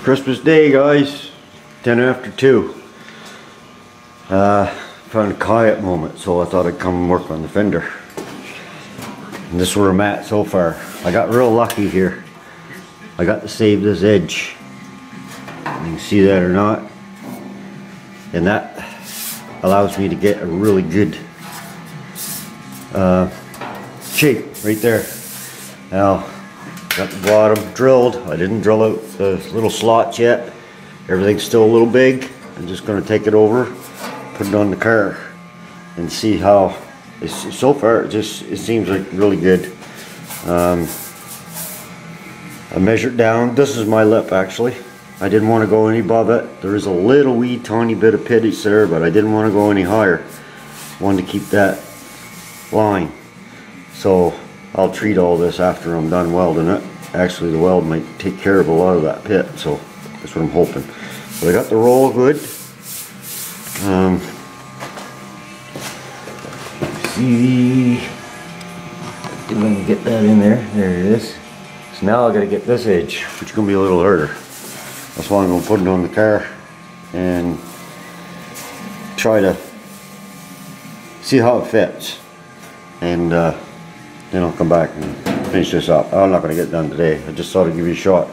Christmas Day, guys, 10 after 2. Found a quiet moment, so I thought I'd come and work on the fender. And this is where I'm at so far. I got real lucky here. I got to save this edge. You can see that or not. And that allows me to get a really good shape right there. Now, got the bottom drilled. I didn't drill out the little slots yet. Everything's still a little big. I'm just going to take it over, put it on the car, and see how. So far, it seems like really good. I measured down. This is my lip actually. I didn't want to go any above it. There is a little wee tiny bit of pitch there, but I didn't want to go any higher. Wanted to keep that line. So I'll treat all this after I'm done welding it. Actually, the weld might take care of a lot of that pit, so that's what I'm hoping. But I got the roll good. See, if I can get that in there. There it is. So now I got to get this edge, which is going to be a little harder. That's why I'm going to put it on the car and try to see how it fits. And then I'll come back and finish this up. I'm not going to get it done today. I just thought I'd give you a shot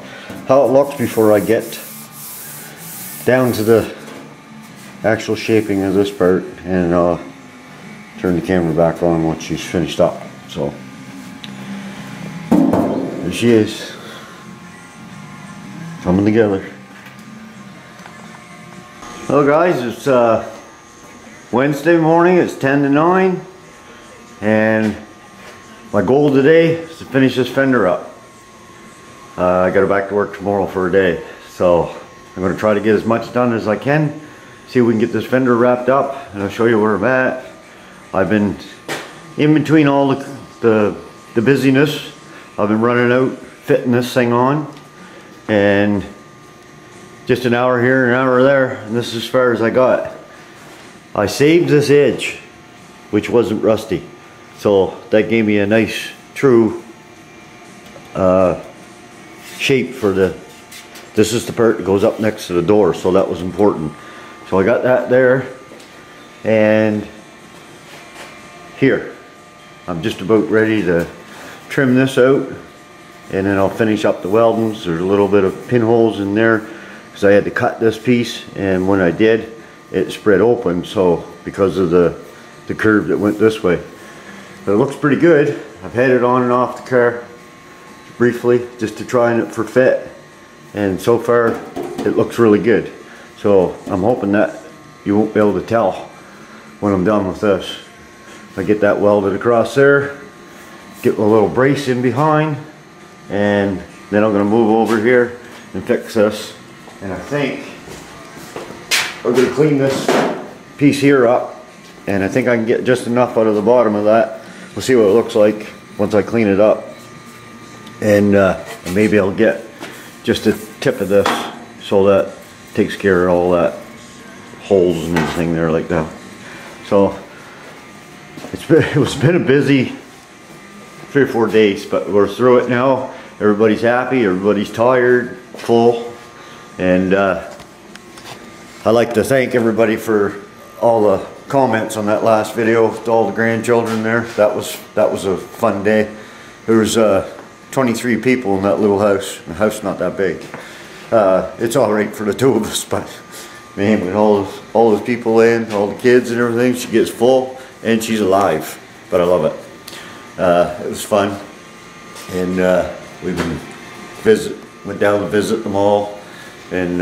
how it looks before I get down to the actual shaping of this part, and turn the camera back on once she's finished up. So there she is, coming together. Hello guys, it's Wednesday morning. It's 10 to 9, and my goal today is to finish this fender up. I got to back to work tomorrow for a day, so I'm going to try to get as much done as I can. See if we can get this fender wrapped up, and I'll show you where I'm at. I've been in between all the busyness. I've been running out, fitting this thing on, and just an hour here, an hour there, and this is as far as I got. I saved this edge, which wasn't rusty. So that gave me a nice, true shape for the, this is the part that goes up next to the door, so that was important. So I got that there, and here, I'm just about ready to trim this out, and then I'll finish up the weldings. There's a little bit of pinholes in there, because I had to cut this piece, and when I did, it spread open, so because of the curve that went this way. But it looks pretty good. I've had it on and off the car briefly just to try it for fit, and so far it looks really good. So I'm hoping that you won't be able to tell when I'm done with this. If I get that welded across there, get a little brace in behind, and then I'm going to move over here and fix this. And I think we're going to clean this piece here up, and I think I can get just enough out of the bottom of that. We'll see what it looks like once I clean it up, and maybe I'll get just a tip of this so that takes care of all that holes and everything there like that. So it's been a busy 3 or 4 days, but we're through it now. Everybody's happy, everybody's tired, full, and I'd like to thank everybody for all the comments on that last video with all the grandchildren there. That was a fun day. There was 23 people in that little house. The house is not that big. It's all right for the 2 of us, but man, with all those people in, all the kids and everything, she gets full and she's alive. But I love it. It was fun, and we've been went down to visit them all, and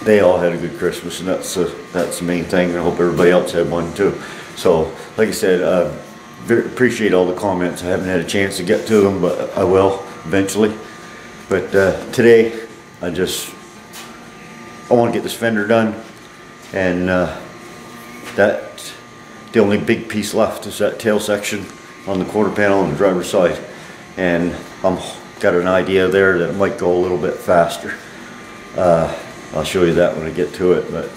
they all had a good Christmas, and that's the main thing. I hope everybody else had one too. So, like I said, appreciate all the comments. I haven't had a chance to get to them, but I will eventually. But today, I want to get this fender done, and that the only big piece left is that tail section on the quarter panel on the driver's side, and I've got an idea there that might go a little bit faster. I'll show you that when I get to it, but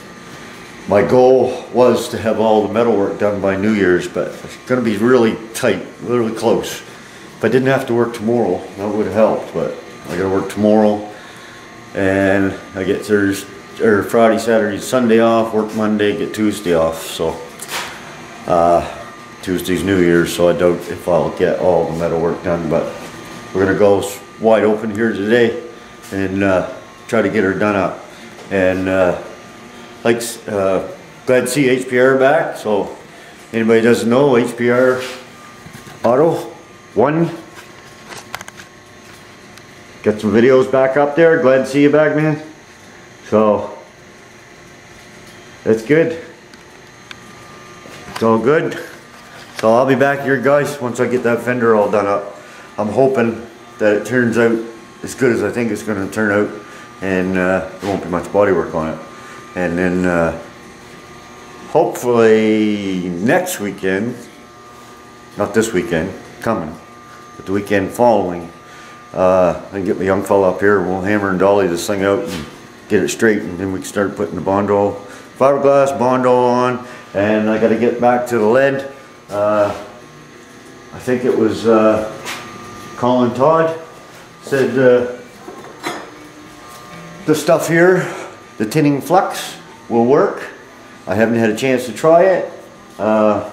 my goal was to have all the metal work done by New Year's, but it's going to be really tight, really close. If I didn't have to work tomorrow, that would have helped, but I got to work tomorrow and I get Thursday or Friday, Saturday, Sunday off, work Monday, get Tuesday off. So Tuesday's New Year's, so I doubt if I'll get all the metal work done, but we're gonna go wide open here today and try to get her done up. And glad to see HPR back. So anybody doesn't know, HPR Auto 1, got some videos back up there. Glad to see you back, man. So that's good. It's all good. So I'll be back here, guys, once I get that fender all done up. I'm hoping that it turns out as good as I think it's going to turn out, and there won't be much body work on it. And then hopefully next weekend, not this weekend coming, but the weekend following, I can get my young fella up here. We'll hammer and dolly this thing out and get it straight, and then we can start putting the Bondo, fiberglass Bondo on. And I got to get back to the lead. I think it was Colin Todd said the stuff here, the tinning flux, will work. I haven't had a chance to try it. I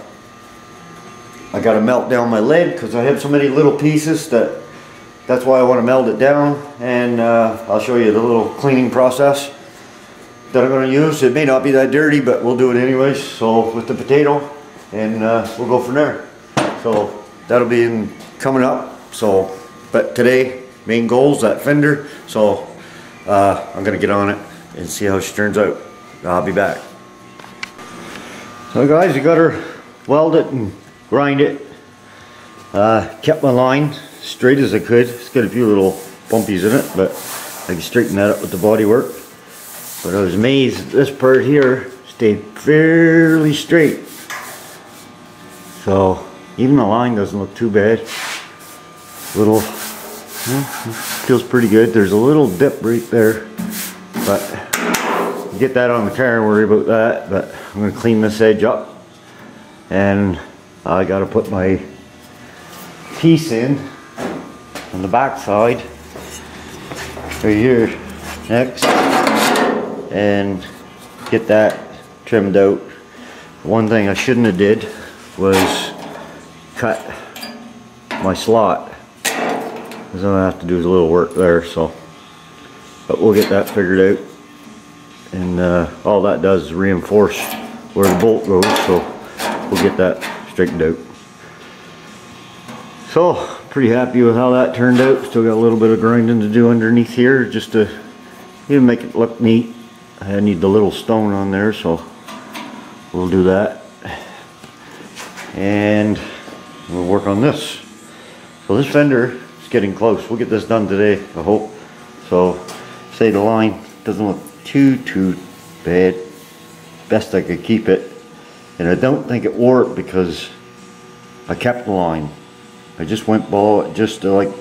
got to melt down my lead because I have so many little pieces that's why I want to melt it down. And I'll show you the little cleaning process that I'm going to use. It may not be that dirty, but we'll do it anyways. So with the potato, and we'll go from there. So that'll be coming up. So, but today, main goal is that fender. So I'm going to get on it and see how she turns out. I'll be back. So guys, I got her welded and grind it. Kept my line straight as I could. It's got a few little bumpies in it, but I can straighten that up with the body work. But I was amazed that this part here stayed fairly straight. So even the line doesn't look too bad. Little, feels pretty good. There's a little dip right there, but get that on the car and worry about that. But I'm going to clean this edge up, and I got to put my piece in on the back side right here next, and get that trimmed out. One thing I shouldn't have did was cut my slot, because all I have to do is a little work there. So, but we'll get that figured out, and all that does is reinforce where the bolt goes. So we'll get that straightened out. So pretty happy with how that turned out. Still got a little bit of grinding to do underneath here just to even make it look neat. I need the little stone on there, so we'll do that, and we'll work on this. So this fender is getting close. We'll get this done today, I hope. So say the line doesn't look too bad. Best I could keep it, and I don't think it wore it because I kept the line. I just went below it just to like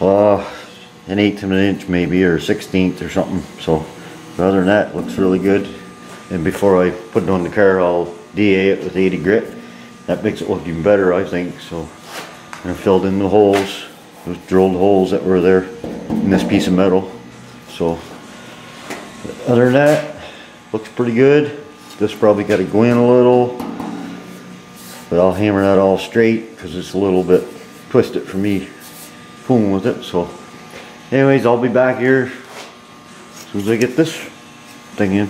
an eighth of an inch maybe, or 1/16 or something. So other than that, it looks really good. And before I put it on the car, I'll DA it with 80 grit. That makes it look even better, I think. So I filled in the holes, those drilled holes that were there in this piece of metal. So other than that, looks pretty good. This probably got to go in a little, but I'll hammer that all straight because it's a little bit twisted for me fooling with it. So anyways, I'll be back here as soon as I get this thing in.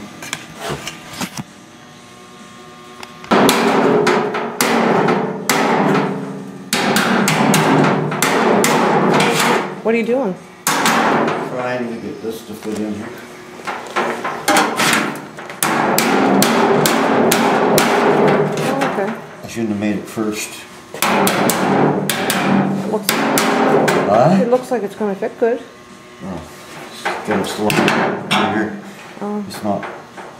What are you doing? Trying to get this to fit in here. Oh, okay. I shouldn't have made it first. It looks like it's going to fit good. Oh, get it slow here. Oh. It's not.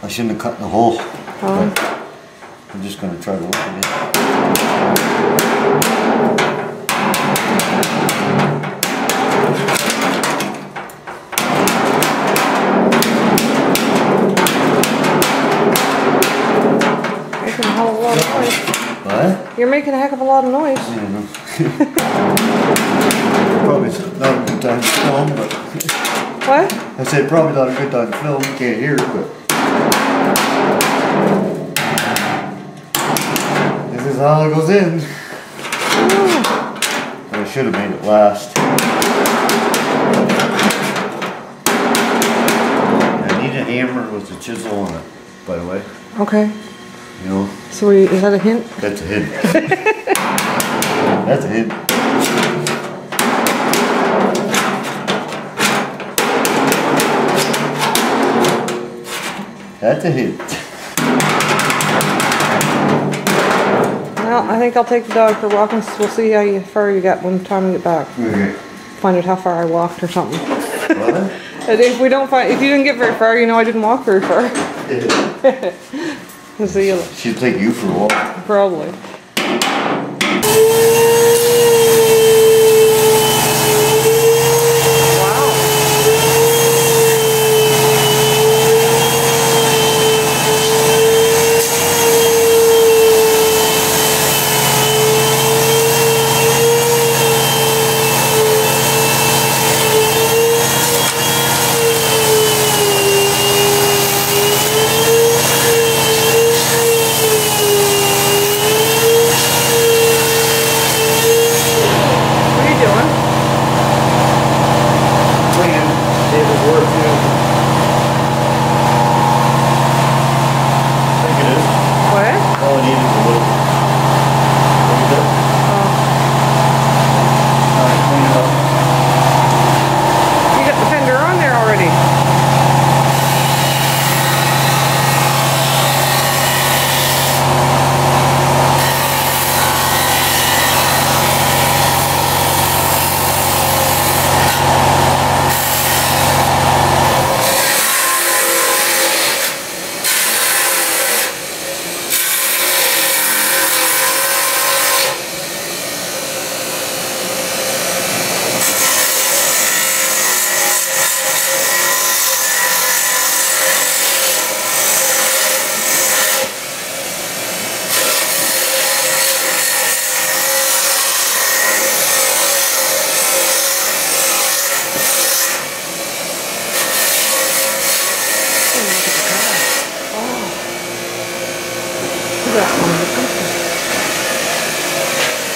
I shouldn't have cut the hole. Oh. But I'm just going to try to work it in. Making a hell of a lot of noise. What? You're making a heck of a lot of noise. I don't know. Probably not a good time to film, but What? I said probably not a good time to film, you can't hear it, but this is how it goes in. Oh. I should have made it last. I need a hammer with a chisel on it, by the way. Okay. You know. So is that a hint? That's a hint. That's a hint. That's a hint. Well, I think I'll take the dog for a walk and we'll see how far you get when time we get back. Okay. Find out how far I walked or something. What? And if you didn't get very far, you know I didn't walk very far. See you. She'll take you for a walk. Probably.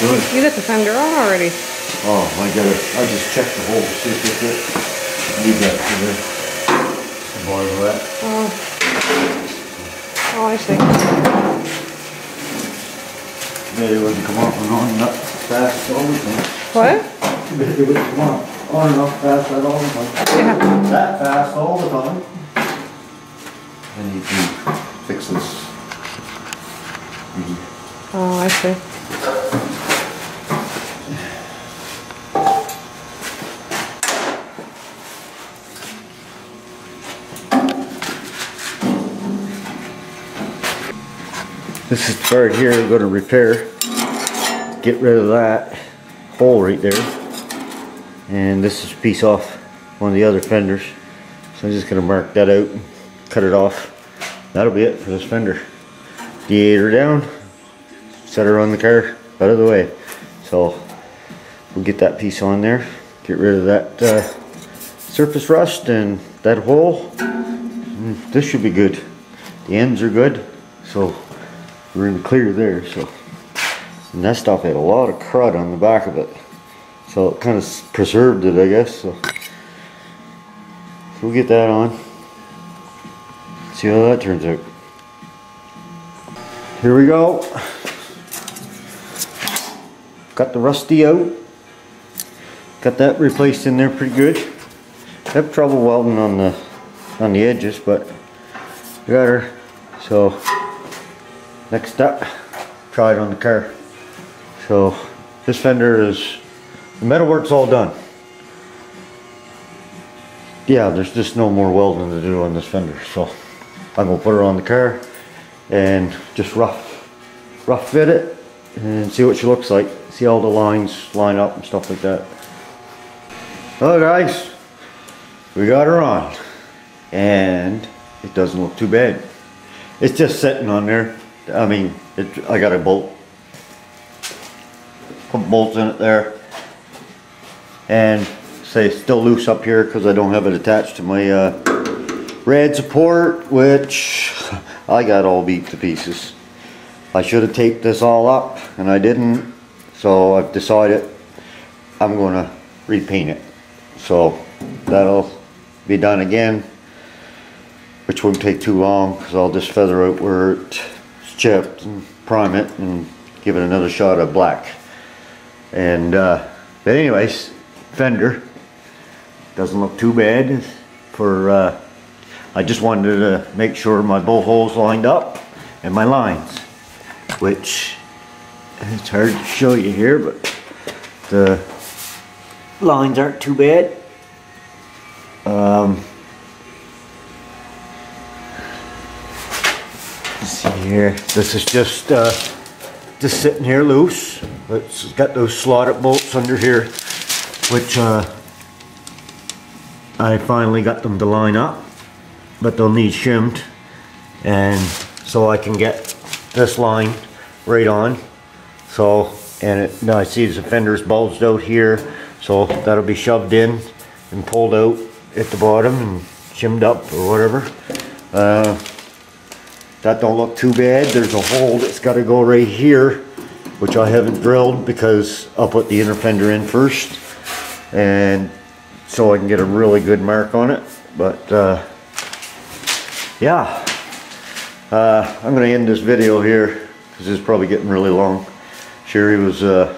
Good. You got the Fender on already. Oh, I just checked the hole to see if it fit. Leave that for the bottom of that. Oh. Oh, I see. Maybe it wouldn't come off and on that fast all the time. What? Maybe it wouldn't come on and off fast that all the time. Yeah. That fast all the time. I need to fix this. Oh, I see. This is the part here we're going to repair. Get rid of that hole right there. And this is a piece off one of the other fenders. So I'm just going to mark that out and cut it off. That'll be it for this fender. Deator down, set her on the car, out of the way. So we'll get that piece on there, get rid of that surface rust and that hole. This should be good. The ends are good, so we're in the clear there. So, and that stuff had a lot of crud on the back of it, so it kind of preserved it, I guess. So we'll get that on. See how that turns out. Here we go. Got the rusty out. Got that replaced in there pretty good. Have trouble welding on the edges, but got her. So next up, try it on the car. So this fender is, the metalwork's all done. Yeah, there's just no more welding to do on this fender. So I'm gonna put her on the car and just rough fit it and see what she looks like. See all the lines line up and stuff like that. Well guys, we got her on and it doesn't look too bad. It's just sitting on there. I mean, I got a bolt. Put bolts in it there and say it's still loose up here because I don't have it attached to my red support, which I got all beat to pieces. I should have taped this all up and I didn't, so I've decided I'm going to repaint it. So that'll be done again, which won't take too long because I'll just feather out where it's chipped and prime it and give it another shot of black. And but anyways, Fender doesn't look too bad for I just wanted to make sure my bolt holes lined up and my lines, which it's hard to show you here, but the lines aren't too bad. Let's see here, this is just sitting here loose. It's got those slotted bolts under here, which I finally got them to line up, but they'll need shimmed, and so I can get this line right on. So, and now I see the fender's bulged out here, so that'll be shoved in and pulled out at the bottom and shimmed up or whatever. That don't look too bad. There's a hole that's got to go right here, which I haven't drilled because I'll put the inner fender in first, and so I can get a really good mark on it. But yeah, I'm going to end this video here because it's probably getting really long. Sherry was good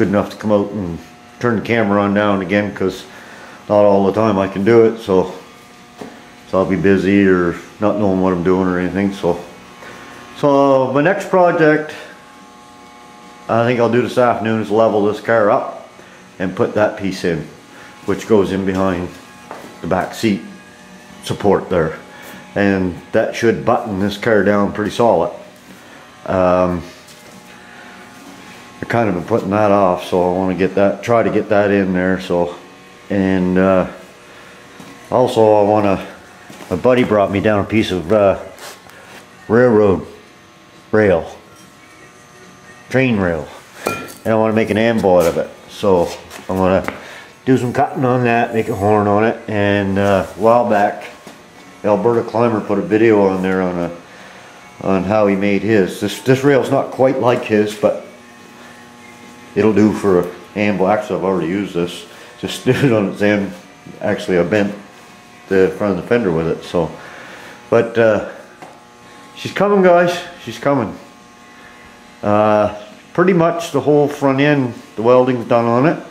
enough to come out and turn the camera on now and again because not all the time I can do it, so I'll be busy or not knowing what I'm doing or anything. So my next project I think I'll do this afternoon is level this car up and put that piece in, which goes in behind the back seat support there, and that should button this car down pretty solid. I kind of been putting that off, so I want to get that, try to get that in there. So, and also I want to, my buddy brought me down a piece of railroad rail, train rail, and I want to make an ambo out of it. So I'm going to do some cutting on that, make a horn on it. And a while back, Alberta Climber put a video on there on how he made his. This rail's not quite like his, but it'll do for an ambo. Actually, I've already used this. Just did it on its end. Actually, I bent the front of the fender with it. So, but she's coming, guys. She's coming. Pretty much the whole front end, the welding's done on it.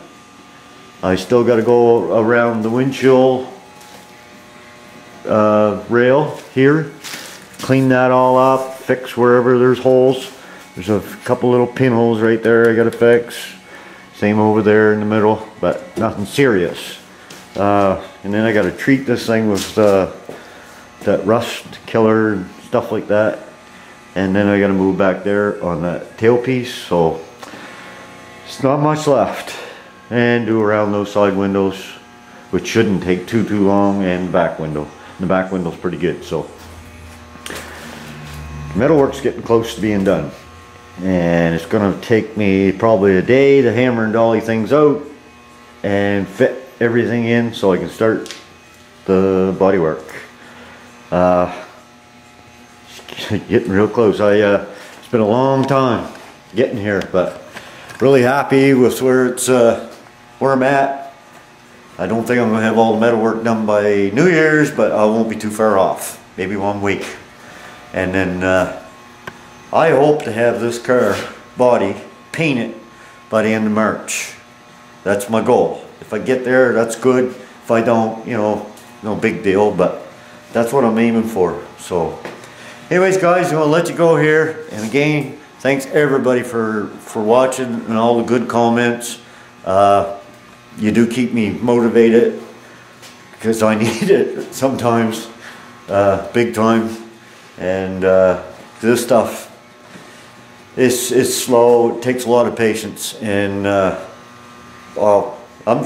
I still got to go around the windshield rail here, clean that all up, fix wherever there's holes. There's a couple little pinholes right there I got to fix. Same over there in the middle, but nothing serious. And then I got to treat this thing with that rust killer and stuff like that. And then I got to move back there on that tailpiece. So it's not much left. And do around those side windows, which shouldn't take too long, and the back window. The back window's pretty good. So metalwork's getting close to being done, and it's going to take me probably a day to hammer and dolly things out and fit everything in so I can start the body work. Getting real close. It's been a long time getting here, but really happy with where it's where I'm at. I don't think I'm gonna have all the metal work done by New Year's, but I won't be too far off. Maybe 1 week, and then I hope to have this car body painted by the end of March. That's my goal. If I get there, that's good. If I don't, you know, no big deal, but that's what I'm aiming for. So anyways, guys, I'm gonna let you go here, and again, thanks everybody for watching and all the good comments. You do keep me motivated because I need it sometimes, big time. And this stuff is slow. It takes a lot of patience, and well, I'm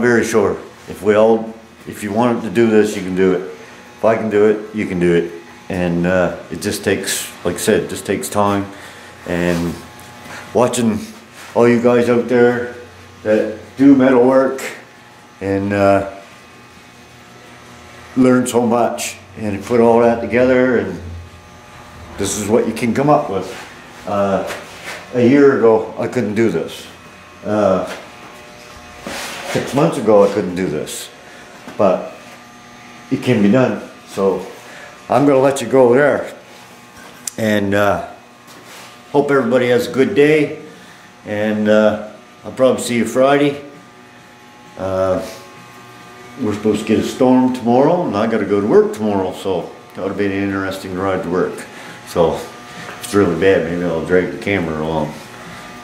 very sure if you wanted to do this, you can do it. If I can do it, you can do it. And it just takes, like I said, it just takes time. And watching all you guys out there that do metal work and learn so much, and you put all that together and this is what you can come up with. A year ago I couldn't do this. 6 months ago I couldn't do this, but it can be done. So I'm gonna let you go there, and hope everybody has a good day, and I'll probably see you Friday. We're supposed to get a storm tomorrow, and I gotta go to work tomorrow, so that'll be an interesting ride to work. So if it's really bad, maybe I'll drag the camera along.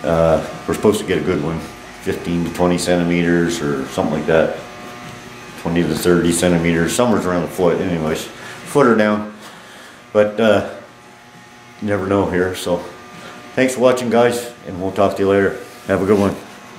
We're supposed to get a good one, 15 to 20 centimeters or something like that. 20 to 30 centimeters, somewhere around the foot anyways. Foot or down. But you never know here, so thanks for watching, guys, and we'll talk to you later. Have a good one.